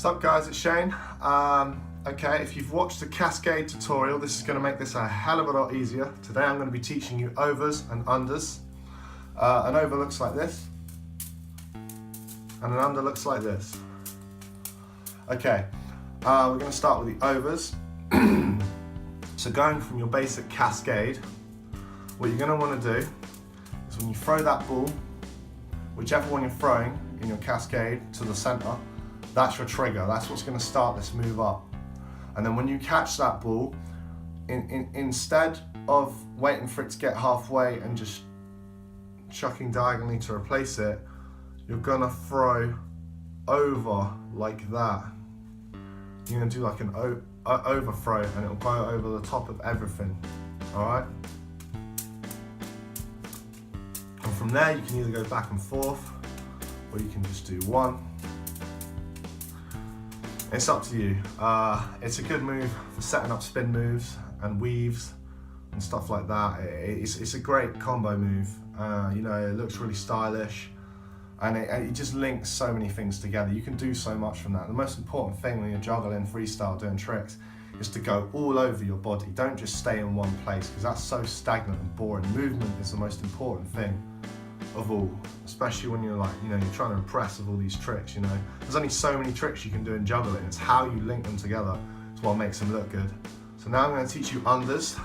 What's up guys, it's Shane. Okay, if you've watched the Cascade tutorial, this is going to make this a hell of a lot easier. Today I'm going to be teaching you overs and unders. An over looks like this, and an under looks like this. Okay, we're going to start with the overs. So going from your basic cascade, what you're going to want to do is when you throw that ball, whichever one you're throwing in your cascade to the center, that's your trigger. That's what's going to start this move up. And then when you catch that ball, instead of waiting for it to get halfway and just chucking diagonally to replace it, you're going to throw over like that. You're going to do like an overthrow, and it'll go over the top of everything. Alright? And from there you can either go back and forth, or you can just do one. It's up to you. It's a good move for setting up spin moves and weaves and stuff like that. It's a great combo move. You know, it looks really stylish, and it just links so many things together. You can do so much from that. The most important thing when you're juggling freestyle doing tricks is to go all over your body. Don't just stay in one place, because that's so stagnant and boring. Movement is the most important thing of all, especially when you're like, you know, you're trying to impress with all these tricks. You know, there's only so many tricks you can do in juggling. It's how you link them together. It's what makes them look good. So now I'm going to teach you unders.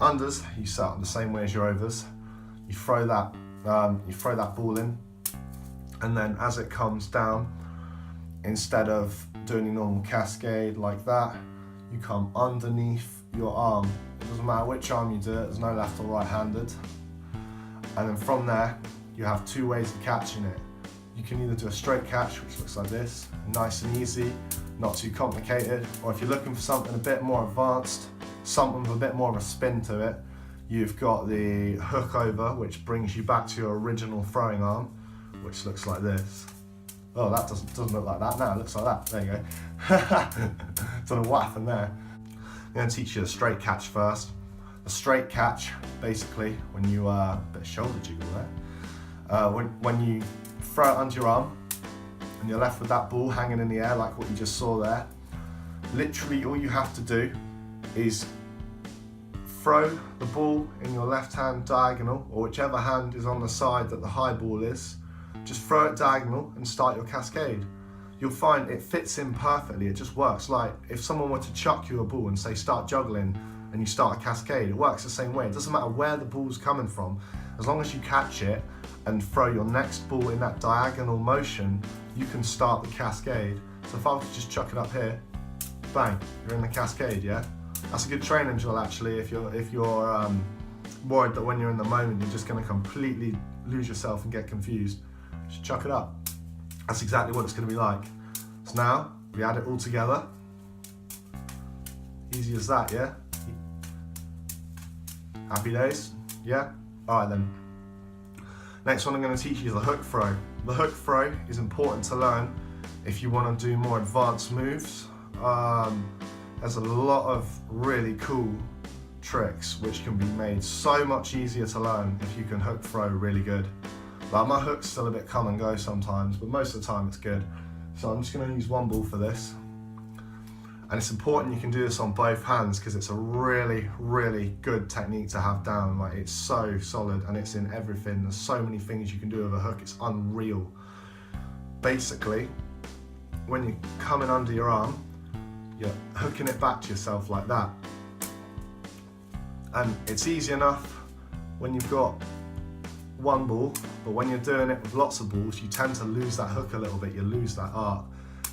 Unders, you set up the same way as your overs. You throw that ball in, and then as it comes down, instead of doing your normal cascade like that, you come underneath your arm. It doesn't matter which arm you do it, there's no left or right-handed. And then from there, you have two ways of catching it. You can either do a straight catch, which looks like this, nice and easy, not too complicated, or if you're looking for something a bit more advanced, something with a bit more of a spin to it, you've got the hook over, which brings you back to your original throwing arm, which looks like this. Oh, that doesn't look like that now, it looks like that. There you go. Don't know what happened there. I'm going to teach you a straight catch first. A straight catch, basically, when you, bit of shoulder jiggle there. When you throw it under your arm, and you're left with that ball hanging in the air like what you just saw there, literally all you have to do is throw the ball in your left hand diagonal, or whichever hand is on the side that the high ball is, just throw it diagonal and start your cascade. You'll find it fits in perfectly, it just works. Like if someone were to chuck you a ball and say start juggling, and you start a cascade, it works the same way. It doesn't matter where the ball's coming from, as long as you catch it and throw your next ball in that diagonal motion, you can start the cascade. So if I was to just chuck it up here, bang, you're in the cascade, yeah? That's a good training drill actually, if you're worried that when you're in the moment you're just going to completely lose yourself and get confused. Just chuck it up. That's exactly what it's going to be like. So now we add it all together. Easy as that, yeah? Happy days? Yeah? Alright then. Next one I'm going to teach you is the hook throw. The hook throw is important to learn if you want to do more advanced moves. There's a lot of really cool tricks which can be made so much easier to learn if you can hook throw really good. Like my hook's still a bit come and go sometimes, but most of the time it's good. So I'm just going to use one ball for this. And it's important you can do this on both hands, because it's a really, really good technique to have down. Like it's so solid and it's in everything. There's so many things you can do with a hook, it's unreal. Basically, when you're coming under your arm, you're hooking it back to yourself like that. And it's easy enough when you've got one ball, but when you're doing it with lots of balls, you tend to lose that hook a little bit, you lose that art.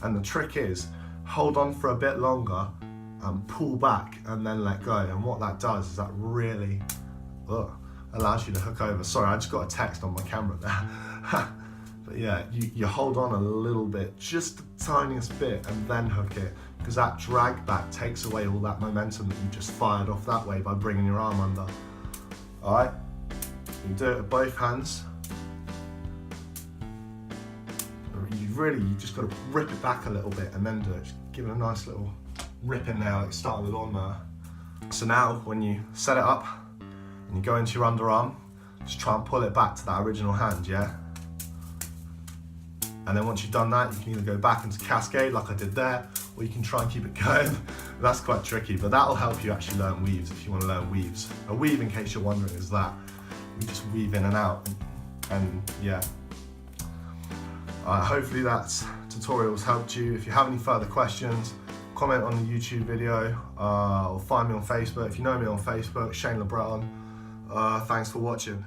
And the trick is, hold on for a bit longer and pull back and then let go. And what that does is that really allows you to hook over. Sorry, I just got a text on my camera there. But yeah, you hold on a little bit, just the tiniest bit, and then hook it, because that drag back takes away all that momentum that you just fired off that way by bringing your arm under. All right, you do it with both hands. You just got to rip it back a little bit and then do it. Just give it a nice little rip in there, like starting with lawnmower. So now when you set it up and you go into your underarm, just try and pull it back to that original hand, yeah? And then once you've done that, you can either go back into cascade like I did there, or you can try and keep it going. That's quite tricky, but that'll help you actually learn weaves if you want to learn weaves. A weave, in case you're wondering, is that we just weave in and out, and yeah. Hopefully that tutorial's helped you. If you have any further questions, comment on the YouTube video, or find me on Facebook. If you know me on Facebook, Shane LeBreton. Thanks for watching.